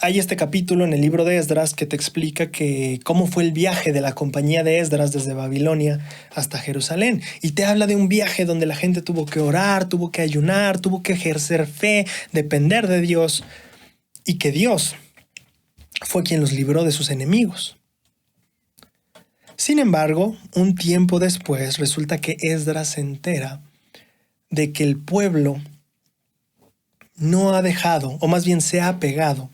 hay este capítulo en el libro de Esdras que te explica cómo fue el viaje de la compañía de Esdras desde Babilonia hasta Jerusalén. Y te habla de un viaje donde la gente tuvo que orar, tuvo que ayunar, tuvo que ejercer fe, depender de Dios, y que Dios fue quien los libró de sus enemigos. Sin embargo, un tiempo después resulta que Esdras se entera de que el pueblo no ha dejado, o más bien se ha apegado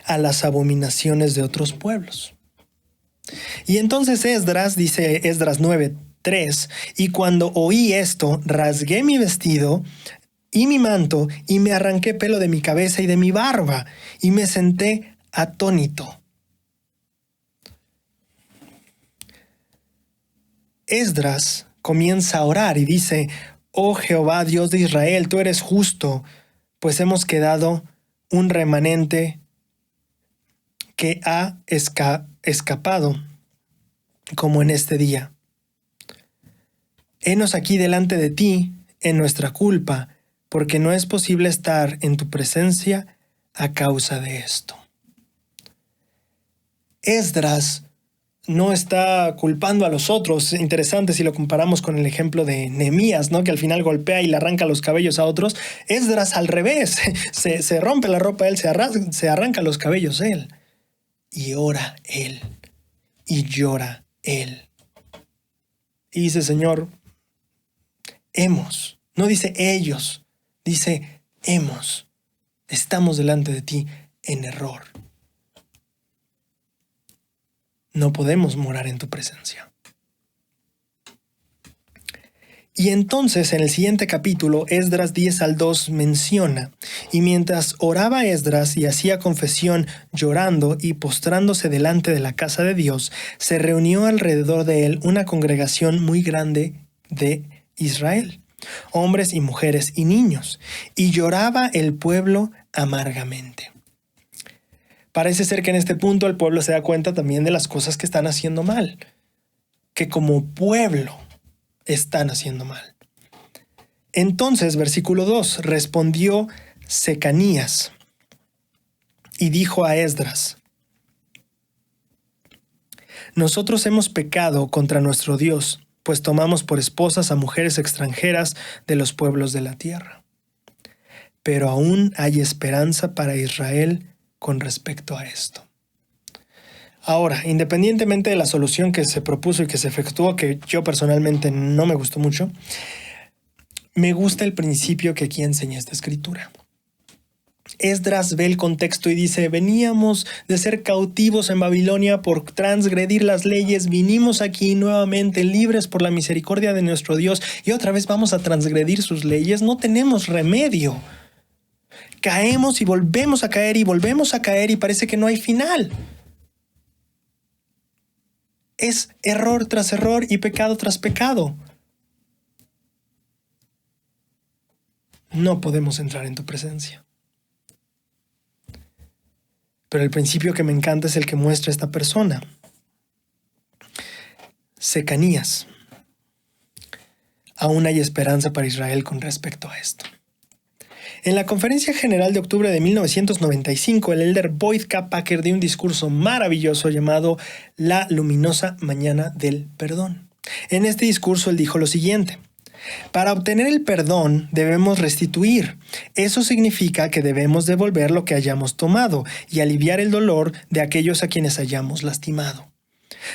a las abominaciones de otros pueblos. Y entonces Esdras, dice Esdras 9:3, y cuando oí esto, rasgué mi vestido y mi manto, y me arranqué pelo de mi cabeza y de mi barba, y me senté atónito. Esdras comienza a orar y dice: «Oh Jehová, Dios de Israel, tú eres justo, pues hemos quedado un remanente que ha escapado como en este día. Henos aquí delante de ti en nuestra culpa, porque no es posible estar en tu presencia a causa de esto». Esdras no está culpando a los otros. Es interesante si lo comparamos con el ejemplo de Nehemías, ¿no? Que al final golpea y le arranca los cabellos a otros. Esdras al revés, se rompe la ropa él, se arranca los cabellos él. Y ora él, y llora él. Y dice: Señor, hemos, no dice ellos, dice hemos, estamos delante de ti en error. No podemos morar en tu presencia. Y entonces en el siguiente capítulo, Esdras 10-2 menciona: y mientras oraba Esdras y hacía confesión llorando y postrándose delante de la casa de Dios, se reunió alrededor de él una congregación muy grande de Israel, hombres y mujeres y niños, y lloraba el pueblo amargamente. Parece ser que en este punto el pueblo se da cuenta también de las cosas que están haciendo mal, que como pueblo están haciendo mal. Entonces, versículo 2, respondió Secanías y dijo a Esdras: nosotros hemos pecado contra nuestro Dios, pues tomamos por esposas a mujeres extranjeras de los pueblos de la tierra. Pero aún hay esperanza para Israel con respecto a esto. Ahora, independientemente de la solución que se propuso y que se efectuó, que yo personalmente no me gustó mucho, me gusta el principio que aquí enseña esta escritura. Esdras ve el contexto y dice: veníamos de ser cautivos en Babilonia por transgredir las leyes, vinimos aquí nuevamente libres por la misericordia de nuestro Dios y otra vez vamos a transgredir sus leyes. No tenemos remedio. Caemos y volvemos a caer y volvemos a caer y parece que no hay final. Es error tras error y pecado tras pecado. No podemos entrar en tu presencia. Pero el principio que me encanta es el que muestra esta persona. Secanías. Aún hay esperanza para Israel con respecto a esto. En la Conferencia General de octubre de 1995, el elder Boyd K. Packer dio un discurso maravilloso llamado La luminosa mañana del perdón. En este discurso él dijo lo siguiente: para obtener el perdón debemos restituir. Eso significa que debemos devolver lo que hayamos tomado y aliviar el dolor de aquellos a quienes hayamos lastimado.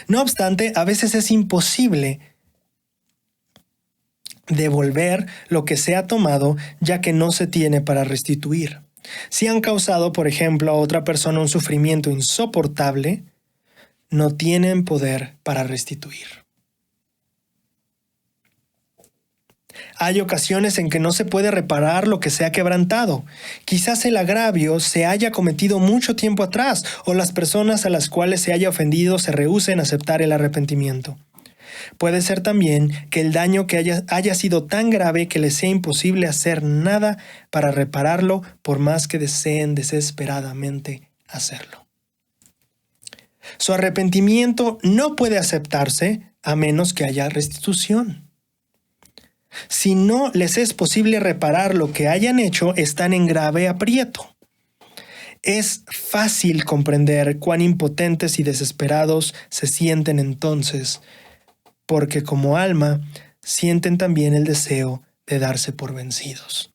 No obstante, a veces es imposible devolver lo que se ha tomado, ya que no se tiene para restituir. Si han causado, por ejemplo, a otra persona un sufrimiento insoportable, no tienen poder para restituir. Hay ocasiones en que no se puede reparar lo que se ha quebrantado. Quizás el agravio se haya cometido mucho tiempo atrás, o las personas a las cuales se haya ofendido se rehúsen a aceptar el arrepentimiento. Puede ser también que el daño que haya sido tan grave que les sea imposible hacer nada para repararlo, por más que deseen desesperadamente hacerlo. Su arrepentimiento no puede aceptarse a menos que haya restitución. Si no les es posible reparar lo que hayan hecho, están en grave aprieto. Es fácil comprender cuán impotentes y desesperados se sienten entonces, porque como alma sienten también el deseo de darse por vencidos.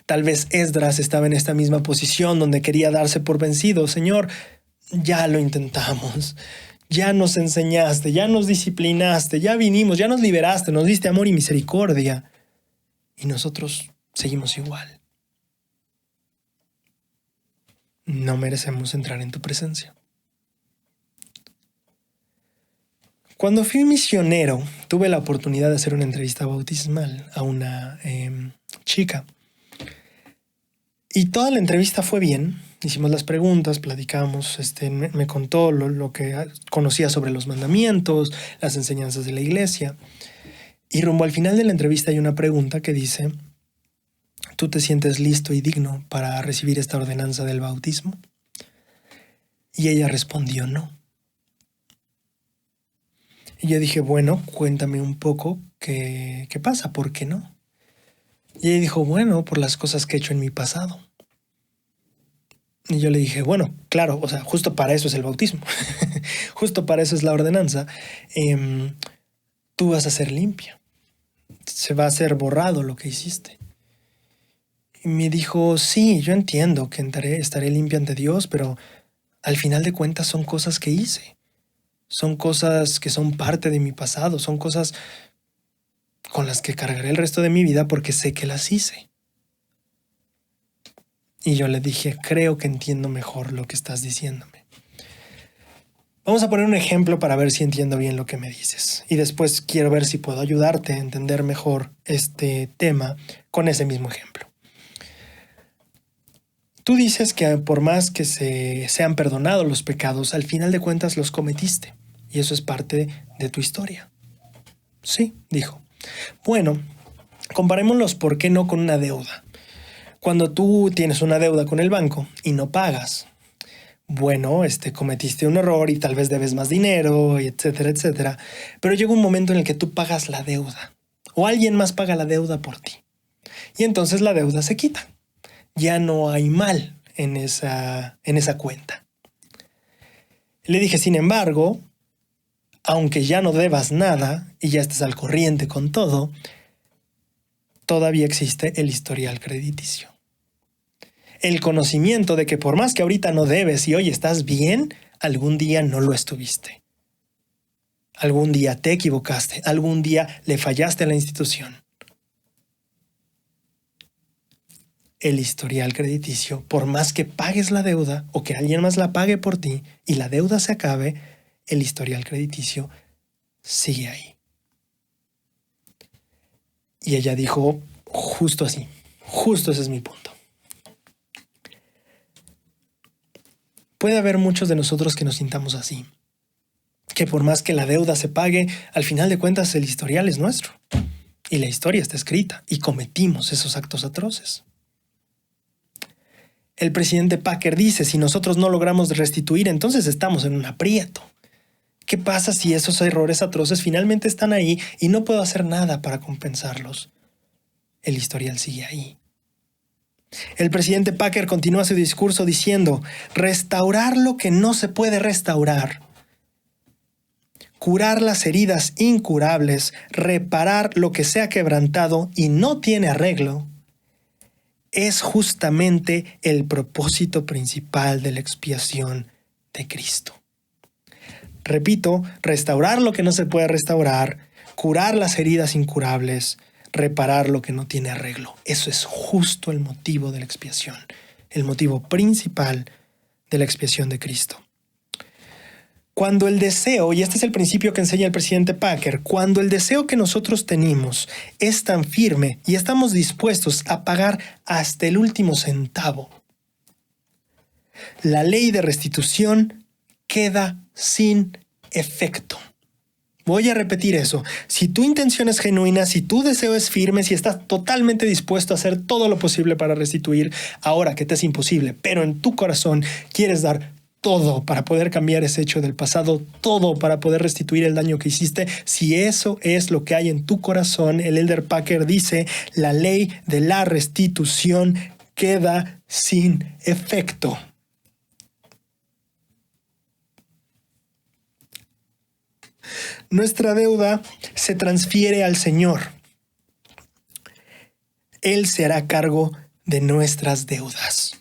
Tal vez Esdras estaba en esta misma posición donde quería darse por vencido. Señor, ya lo intentamos, ya nos enseñaste, ya nos disciplinaste, ya vinimos, ya nos liberaste, nos diste amor y misericordia. Y nosotros seguimos igual. No merecemos entrar en tu presencia. Cuando fui misionero, tuve la oportunidad de hacer una entrevista bautismal a una chica. Y toda la entrevista fue bien. Hicimos las preguntas, platicamos, me contó lo que conocía sobre los mandamientos, las enseñanzas de la iglesia. Y rumbo al final de la entrevista hay una pregunta que dice: ¿tú te sientes listo y digno para recibir esta ordenanza del bautismo? Y ella respondió no. Y yo dije, bueno, cuéntame un poco qué pasa, ¿por qué no? Y ella dijo, bueno, por las cosas que he hecho en mi pasado. Y yo le dije, bueno, claro, o sea, justo para eso es el bautismo. Justo para eso es la ordenanza. Tú vas a ser limpia. Se va a ser borrado lo que hiciste. Y me dijo, sí, yo entiendo que estaré limpia ante Dios, pero al final de cuentas son cosas que hice. Son cosas que son parte de mi pasado. Son cosas con las que cargaré el resto de mi vida porque sé que las hice. Y yo le dije, creo que entiendo mejor lo que estás diciéndome. Vamos a poner un ejemplo para ver si entiendo bien lo que me dices. Y después quiero ver si puedo ayudarte a entender mejor este tema con ese mismo ejemplo. Tú dices que por más que se sean perdonados los pecados, al final de cuentas los cometiste. Y eso es parte de tu historia. Sí, dijo. Bueno, comparémoslos, ¿por qué no con una deuda? Cuando tú tienes una deuda con el banco y no pagas, bueno, cometiste un error y tal vez debes más dinero, y etcétera, etcétera. Pero llega un momento en el que tú pagas la deuda o alguien más paga la deuda por ti. Y entonces la deuda se quita. Ya no hay mal en esa cuenta. Le dije, sin embargo, aunque ya no debas nada y ya estés al corriente con todo, todavía existe el historial crediticio. El conocimiento de que por más que ahorita no debes y hoy estás bien, algún día no lo estuviste. Algún día te equivocaste, algún día le fallaste a la institución. El historial crediticio, por más que pagues la deuda o que alguien más la pague por ti y la deuda se acabe, el historial crediticio sigue ahí. Y ella dijo, justo así, justo ese es mi punto. Puede haber muchos de nosotros que nos sintamos así, que por más que la deuda se pague, al final de cuentas el historial es nuestro. Y la historia está escrita y cometimos esos actos atroces. El presidente Packer dice, si nosotros no logramos restituir, entonces estamos en un aprieto. ¿Qué pasa si esos errores atroces finalmente están ahí y no puedo hacer nada para compensarlos? El historial sigue ahí. El presidente Packer continúa su discurso diciendo, restaurar lo que no se puede restaurar, curar las heridas incurables, reparar lo que se ha quebrantado y no tiene arreglo, es justamente el propósito principal de la expiación de Cristo. Repito, restaurar lo que no se puede restaurar, curar las heridas incurables, reparar lo que no tiene arreglo. Eso es justo el motivo de la expiación, el motivo principal de la expiación de Cristo. Cuando el deseo, y este es el principio que enseña el presidente Packer, cuando el deseo que nosotros tenemos es tan firme y estamos dispuestos a pagar hasta el último centavo, la ley de restitución queda sin efecto. Voy a repetir eso. Si tu intención es genuina, si tu deseo es firme, si estás totalmente dispuesto a hacer todo lo posible para restituir, ahora que te es imposible, pero en tu corazón quieres dar todo para poder cambiar ese hecho del pasado, todo para poder restituir el daño que hiciste, si eso es lo que hay en tu corazón, el Elder Packer dice, la ley de la restitución queda sin efecto. Nuestra deuda se transfiere al Señor. Él se hará cargo de nuestras deudas.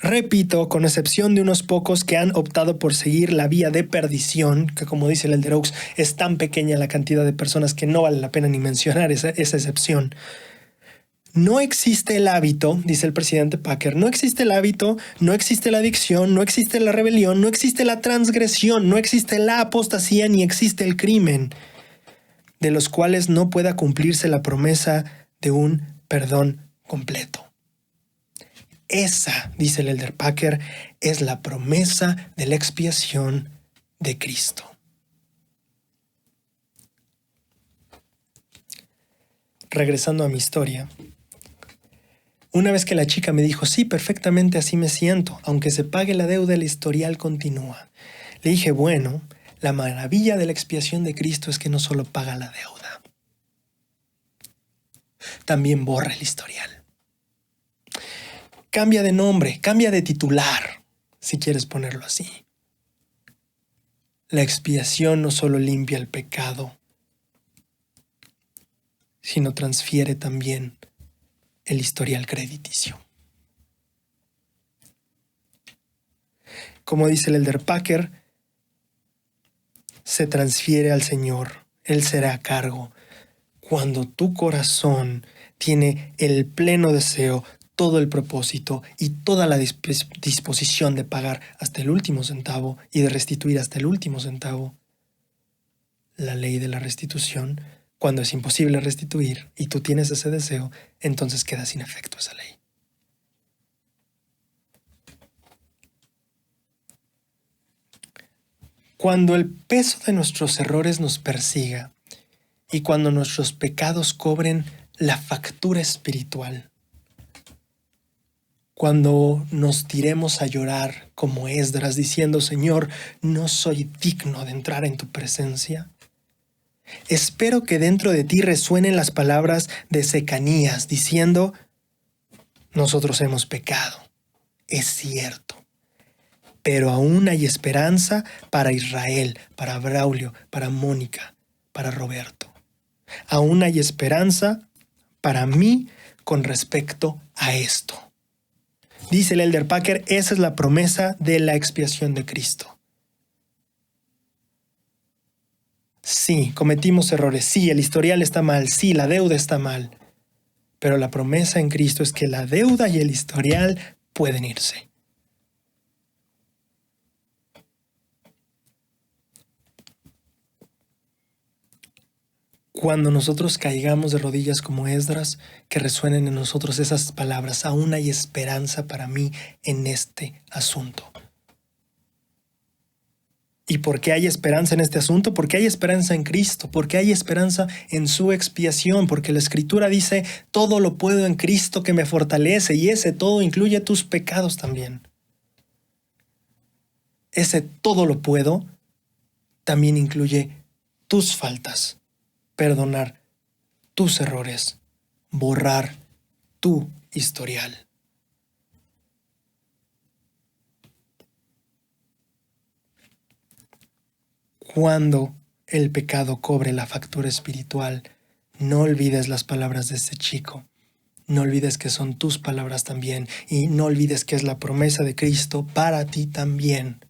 Repito, con excepción de unos pocos que han optado por seguir la vía de perdición, que como dice el Elder Oaks, es tan pequeña la cantidad de personas que no vale la pena ni mencionar esa excepción. No existe el hábito, dice el presidente Packer, no existe el hábito, no existe la adicción, no existe la rebelión, no existe la transgresión, no existe la apostasía, ni existe el crimen, de los cuales no pueda cumplirse la promesa de un perdón completo. Esa, dice el Elder Packer, es la promesa de la expiación de Cristo. Regresando a mi historia, una vez que la chica me dijo, sí, perfectamente así me siento, aunque se pague la deuda, el historial continúa. Le dije, bueno, la maravilla de la expiación de Cristo es que no solo paga la deuda, también borra el historial. Cambia de nombre, cambia de titular, si quieres ponerlo así. La expiación no solo limpia el pecado, sino transfiere también el historial crediticio. Como dice el Elder Packer, se transfiere al Señor. Él será a cargo. Cuando tu corazón tiene el pleno deseo, todo el propósito y toda la disposición de pagar hasta el último centavo y de restituir hasta el último centavo, la ley de la restitución, cuando es imposible restituir y tú tienes ese deseo, entonces queda sin efecto esa ley. Cuando el peso de nuestros errores nos persiga y cuando nuestros pecados cobren la factura espiritual, cuando nos tiremos a llorar como Esdras diciendo, Señor, no soy digno de entrar en tu presencia, espero que dentro de ti resuenen las palabras de Secanías diciendo, nosotros hemos pecado, es cierto, pero aún hay esperanza para Israel, para Braulio, para Mónica, para Roberto. Aún hay esperanza para mí con respecto a esto. Dice el Elder Packer, esa es la promesa de la expiación de Cristo. Sí, cometimos errores, sí, el historial está mal, sí, la deuda está mal, pero la promesa en Cristo es que la deuda y el historial pueden irse. Cuando nosotros caigamos de rodillas como Esdras, que resuenen en nosotros esas palabras, aún hay esperanza para mí en este asunto. ¿Y por qué hay esperanza en este asunto? Porque hay esperanza en Cristo, porque hay esperanza en su expiación, porque la Escritura dice, todo lo puedo en Cristo que me fortalece, y ese todo incluye tus pecados también. Ese todo lo puedo también incluye tus faltas, perdonar tus errores, borrar tu historial. Cuando el pecado cobre la factura espiritual, no olvides las palabras de este chico. No olvides que son tus palabras también y no olvides que es la promesa de Cristo para ti también.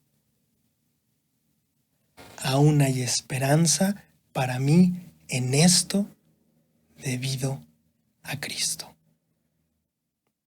Aún hay esperanza para mí en esto debido a Cristo.